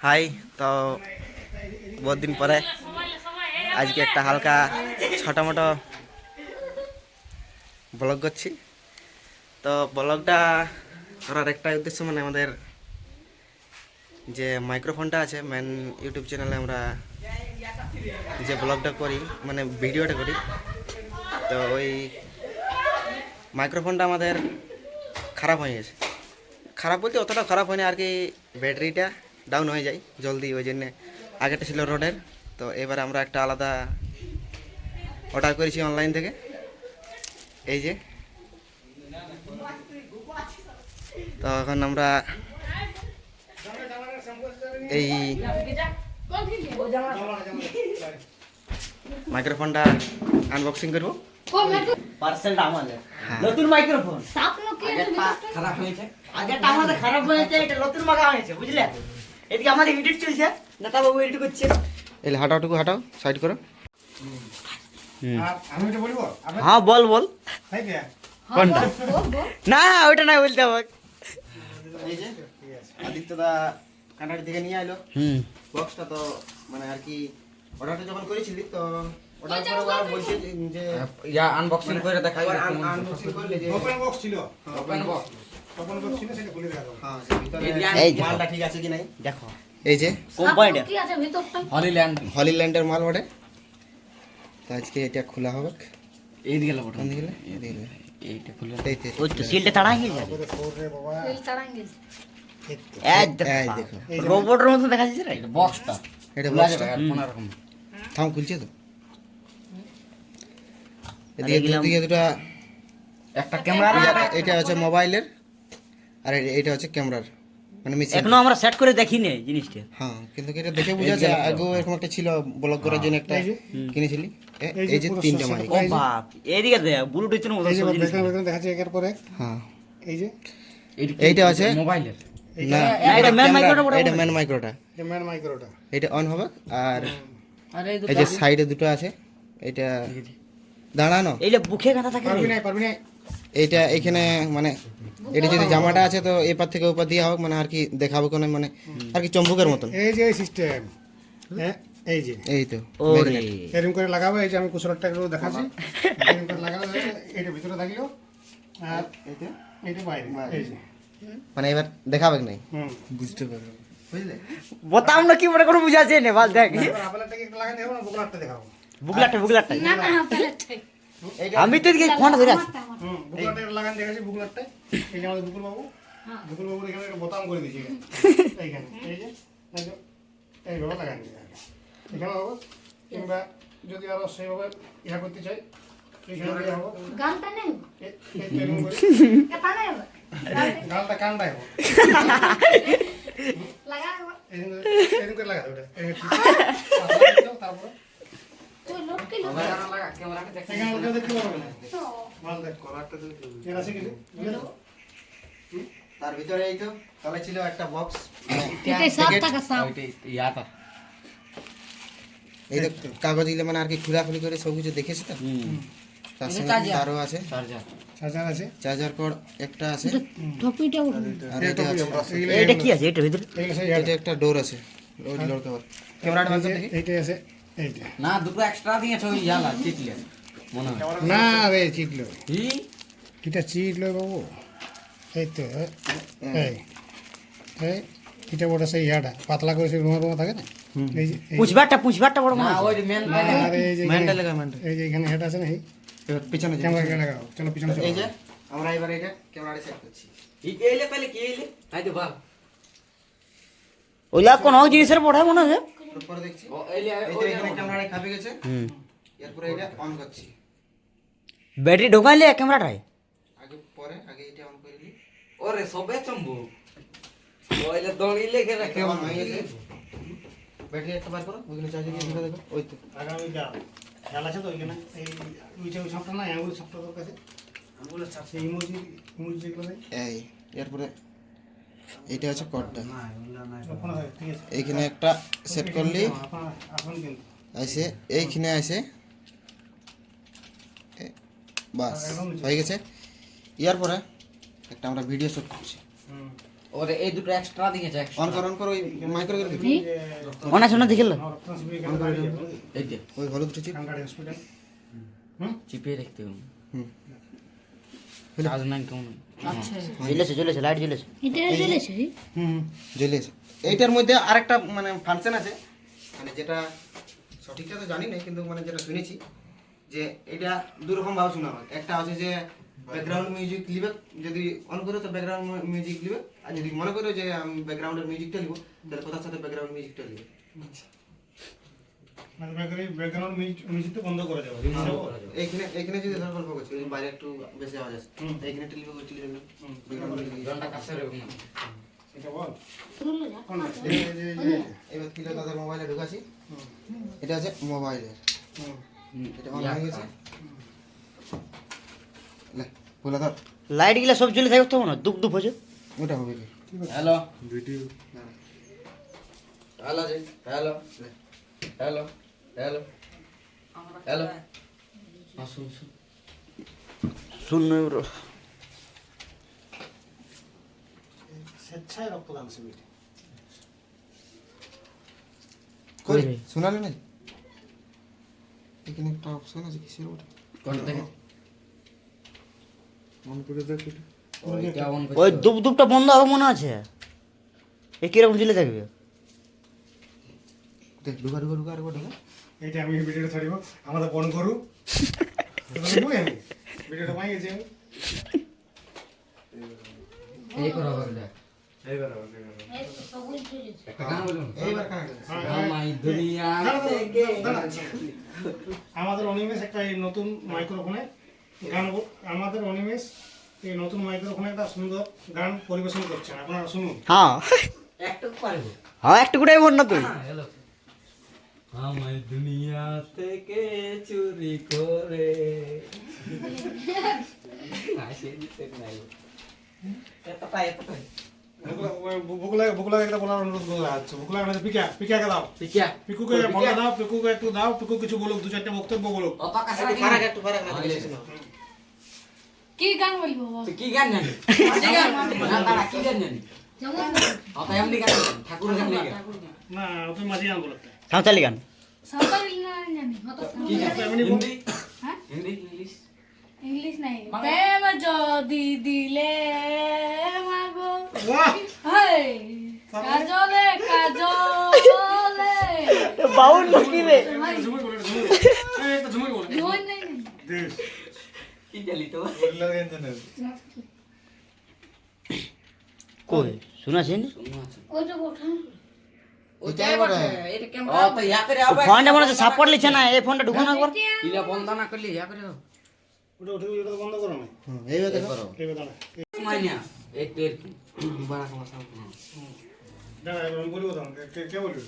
High. তো বহুত দিন পরে আজকে একটা হালকা ছোটো মোটো ব্লগ করছি। তো ব্লগটা করার একটা উদ্দেশ্য মানে আমাদের যে মাইক্রোফোনটা আছে মেন ইউটিউব চ্যানেলে আমরা যে ব্লগটা করি মানে ভিডিওটা করি, তো ওই মাইক্রোফোনটা আমাদের খারাপ হয়ে গেছে। খারাপ বলতে অতটা খারাপ হয়নি আর কি, ব্যাটারিটা ডাউন হয়ে যায় জলদি, ওই জন্যে। আগেটা ছিল রোডের, তো এবার আমরা একটা আলাদা অর্ডার করেছি অনলাইন থেকে। এই যে, তো এখন আমরা এই মাইক্রোফোনটা আনবক্সিং করবো। পার্সেলটা আমাদের নতুন মাইক্রোফোন খারাপ হয়েছে, আগেরটা আমাদের খারাপ হয়েছে, এটা নতুন মাগা হয়েছে, বুঝলে? এদিকে আমাদের এডিট চলছে, নেতা বাবু এডিট করছে। এই হাঁটাওটুকু হাঁটাও, সাইড করো। আমি এটা বলবো? হ্যাঁ বল বল। তাই কি? কোনটা? না ওইটা না বলতে হবে। এই যে আদিত্যদা কানাডা থেকে নিয়ে আইলো বক্সটা, তো মানে আর কি অর্ডারটা যখন করেছিলি তো অর্ডার করে ওরা বলছে যে ইয়া আনবক্সিং করে দেখাই আনবক্সিং করলে যে ওপেন বক্স ছিল। ওপেন বক্স ওপেন বক্স ছিল, সেটা খুলে দেখা দাও। হ্যাঁ এই যে এই মালটা ঠিক আছে কি নাই দেখো এই যে কোম্পানিটা কি আছে ভিতরটা? হলিল্যান্ড হলিল্যান্ডের মাল বটে। তো আজকে এটা খোলা হবে। এই দিকে লাগো কোন দিকে? এদিকে। এইটা খুলে এইতে। ওই তো সিলটা তাড়াই গেছে। ওরে ওরে বাবা, তেল তাড়াই গেছে। এই এই দেখো রোবটের মতো দেখা যাচ্ছে রে। এটা বক্সটা এটা খোলা বক্সটা। যাবে কোন রকম থাম, খুলছে তো। এদিকে দুটো, একটা ক্যামেরা এটা হচ্ছে মোবাইলের আর এটা হচ্ছে ক্যামেরার, মানে মেশিন। এখনো আমরা সেট করে দেখিনি জিনিসটা। হ্যাঁ কিন্তু এটা দেখে বোঝা যায় আগেও এরকম একটা ছিল ব্লগ করার জন্য একটা কিনেছিলি। এই যে তিনটা মাইক। ও বাপ, এইদিকে দেখ ব্লুটুথের মতো এই যে সব জিনিস। দেখেন দেখেন দেখা যাচ্ছে একের পর এক। হ্যাঁ এই যে এইটা আছে মোবাইলের না, এটা main microটা বড় এটা বড়। মেন মাইক্রোটা, এটা ম্যান মাইক্রোটা। এটা অন হবে। আর এই যে সাইডে দুটো আছে, এটা দাঁড়ানো, এই যে বুকে গাঁথা থাকে পারবি রে। না, পারবি না। এইটা এখানে মানে এটা যদি জামাটা আছে তো এপার থেকে ওপার দিয়ে হোক, মানে আর কি দেখাবো কোনো মানে আর কি চম্বুকের মতন। এই যে সিস্টেম, হ্যাঁ এই যে এই তো ওরে এরকম করে লাগাবো। এই যে আমি কুশলটা করে দেখাচ্ছি, এরকম করে লাগাবো। এইটা ভিতরে থাকলো আর এইটা এইটা বাইরে। এই যে মানে এবার দেখাবে নাই, হুম, বুঝতে পারবে, বুঝলে? বোতাম না কি মনে করে বুঝাছে না, বল দেখ এবার আপেলটাকে একটু লাগাতে হবে না, বোকলারটা দেখাবো। বুকলাটা না না প্লেটটাই। আমি তো এদিকে ফোনটা ধরে আছি। হুম, বুকলারটা একটু লাগান দেখাচ্ছি, বুকলারটাই। এই যে আমাদের বুকুল বাবু, বুকুল বাবুর এখানে একটা বোতাম করে দিয়েছি এইখানে। এই যে এইভাবে লাগান দিই এখানে বাবু, কিংবা যদি আরো সেইভাবে ইহা করতে চাই এইখানে দিয়ে হবো। গানটা নেই এরকম করে কেতা নেই গালটা কানটাই হবো। লাগা এরকম করে লাগাতে হবে এটা। তারপরে তুই লটকে লাগা ক্যামেরাটা দেখ এখানে ওটা দেখতে পারবে না। তো মাল দেখ করারটা তো এর আছে কিছু তার ভিতরে এই তো তলে ছিল একটা বক্স, এটাই সাপ টাকা সাপ। ওইটা ইয়াটা এই তো কাগজ দিলে মানে আর কি খোলাখুলি করে সব কিছু দেখেছি তো। তার সঙ্গে তারও আছে, চার্জার চার্জার আছে। চার্জার কর্ড একটা আছে, টপিটা উঠে আর এটা আছে, এটা কি আছে এটার ভিতরে? এইগুলো সেই এটা একটা ডোর আছে, ওই ডোরটা ক্যামেরাটা বন্ধ দেখি। এইটাই আছে এইটা। না দুটো এক্সট্রা দিয়েছে ওই ইয়ালা চিটলে মনে হয় না রে চিটলো, ই এটা চিটলো বাবু। এই তো এই এই এটা বড় সেই ইয়াটা পাতলা করে সেই রুমা রুমা থাকে না, এই যে পুঁছবারটা বড় মনে না হয়। ওই মেন আর এই যে ম্যানটা লাগা, ম্যানটা এই যে এখানে হেড আছে না, এই এবার পিছনে যাই। ক্যামেরা লাগাও, চলো পিছনে চলো। এই যে আমরা এবার এটা ক্যামেরাটা সেট করছি। এলে তাহলে কি এলে তাই তো ভাব ওইলা কোন জিনিসের বড় মনে হয়। তারপরে দেখছি ও এলে এই তো এখানে ক্যামেরাটা খাবে গেছে, এরপরে এটা অন করছি। ব্যাটারি ঢোকাইলে ক্যামেরাটাই আগে এটা অন করে দিই। ওরে সবে চম্বু ওইলে দড়িলে গেলে এটা কেমন on হয়ে গেছে। ব্যাটারি একটা বার করো, ওইখানে চার্জ দিয়ে দেখো, দেখো ওই তো। আগামী যা খেয়াল আছে তো ওইখানে এই ওই সবটা না আঙুল সবটা তোর কাছে আঙুলের চাপ সেই ইমোজি যেগুলো নেই এই এরপরে এইটা হচ্ছে কর্ডটা, ওখানে হয়, ঠিক আছে। এইখানে একটা সেট করলি এখন কিন্তু আসে, এইখানে আসে, বাস হয়ে গেছে। ইয়ার পরে একটা আমরা ভিডিও শুট করছি, ওরে এই দুটো এক্সট্রা দিয়েছে অন করো ওই মাইক্রো করে দিবি অনা শোনা দেখিল এই যে ওই হলুদ চিপ কানকাড়ি হসপিটাল চিপিয়ে দেখতে হবে হুম চার্জ নাই কেমন জ্বলেছে লাইট জ্বলেছে এটা জ্বলেছে হুম জ্বলে আছে এইটার মধ্যে আরেকটা মানে ফাংশন আছে মানে যেটা সঠিকটা তো জানি না কিন্তু মানে যেটা শুনেছি যে এটা দুই রকম ভাবে শোনা হয় একটা আছে যে ব্যাকগ্রাউন্ড মিউজিক লিবে যদি অন করো তো ব্যাকগ্রাউন্ড মিউজিক লিবে আর যদি মনে করো যে আমি ব্যাকগ্রাউন্ডের মিউজিকটা লিখবো তাহলে কথার সাথে ব্যাকগ্রাউন্ড মিউজিকটা লিখবে মানে ব্যাকগ্রাউন্ড মিউজিকটা বন্ধ করে দেবো এইখানে যদি ধর গল্প করছি ওই যে বাইরে একটু বেশি আওয়াজ আছে তো এইখানে টেলিভি ওই টেলিভি ব্যাকগ্রাউন্ড মিউজিক জনটা কাছে রাখুন না এটা বল খুললো যা এবার কিলো তাদের মোবাইলে ঢুকাছি এটা আছে মোবাইলের এটা অন হয়ে গেছে লে বলে ধর লাইট গুলা সব জ্বলে থাকতো না দুপ দুপ হচ্ছে ওটা হবে কি হ্যালো ভিডিও হ্যালো জি হ্যালো হ্যালো হ্যালো হ্যালো আসুন শূন্য স্বেচ্ছায় রক্তদান শিবির কই শোনালে না এখানে একটা অপশন আছে কিসের ওটা কোন থেকে মন করে দেখি ওইটা অন ওই দুপ দুপটা বন্ধ হবে মনে আছে এ কিরকম জ্বলে থাকবে দেখ ঢুকা আর ঢুকা এইটা আমি ভিডিওটা ছাড়িব আমাদের বন করু আমি ভিডিওটা পাই গেছি আমি এই করো দেখ এইবার এই তো সবই জ্বলেছে একটা গান বলুন এইবার কানেক্ট আমাই দুনিয়া থেকে আমাদের অনিমেষ একটা এই নতুন মাইক্রোফোনে গান আমাদের অনিমেষ এই নতুন মাইক্রোফোনে একটা সুন্দর গান পরিবেশন করছেন আপনারা শুনুন হ্যাঁ একটু পারবো হ্যাঁ একটু গুটাই বল না তুই হ্যালো আমায় দুনিয়া থেকে চুরি করে হাসি দিতে নাই এতটাই বুকুলাকে একটা বলার অনুরোধ করে আছে বুকুলা মানে পিকাকে দাও পিকিয়া পিকুকে বলা দাও পিকুকে একটু দাও পিকু কিছু বলুক দু চারটে বক্তব্য বলুক অত কাছে একটু ফারাক না কি গান বলবো বাবা তুই কি গান জানি না তারা কি গান জানি যেমন অত এমনি গান জানি ঠাকুর গান নেই গান না তুমি মাঝি গান বলো সাঁওতালি গান সাঁওতালি না জানি হয়তো কি গান এমনি বল। হিন্দি হ্যাঁ হিন্দি ইংলিশ ইংলিশ নাই প্রেম যদি দিলে মাগো বাহ হাই কাজলে কাজলে বাউল নাকি রে ঝুমুর বলে ঝুমুর এই একটা ঝুমুর বলে জীবন নাই দেশ কি জানি তো বললার গান জানেন কই শুনাছেন শোনো আছে ওইটা বঠান ওইটাই বড় এটা ক্যামেরা ও তো ইয়া করে হবে ফোনটা মনে হচ্ছে সাপোর্ট লিখছে না এই ফোনটা ঢুকানো একবার ইলা বন্ধ না করলে ইয়া করে দাও ওটা উঠে ওটা বন্ধ করো না এইবার এই দেখো করো এই কথা না মাইনা এক দেড় কি বারা কমা সাউন্ড দাঁড়া আমি বলবো তো কে বলবি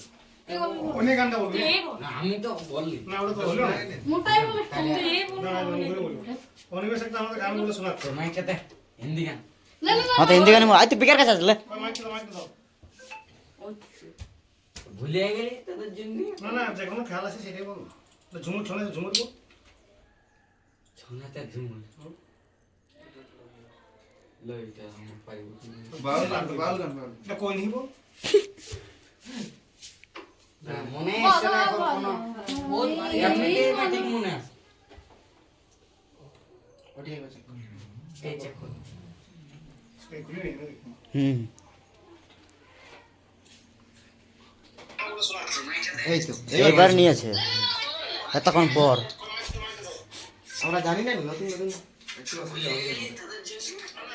অনেক গানটা বলবি না আমি তো বললি না ওটা তো হলো না মোটাই বলে কিন্তু এই দাঁড়া আমি বলে বলবো অনিমেষ একটা আমাদের গান বলে শোনাচ্ছে তোর মাইক দে হিন্দি গান না না হ্যাঁ তো হিন্দি গান আই তো বেকার কাছে আসলে ওই মাইকটা দাও ভুলে গেলি তোদের জন্য না না যে কোনো খেয়াল আছে সেটাই বল তো ঝুমুর ছনে ঝুমুর বল সোনাতে ঝুম লইটা আমার পাইব বাউল গান এটা কই নিব না মনে আছে না কোনো বহুত এমনিতে না ঠিক মনে আছে ওটাই আছে এই চেক কর এই খুলে নি হুম এই তো এইবার নিয়েছে এতক্ষণ পর আমরা জানি না নতুন নতুন একটু অসুবিধা হবে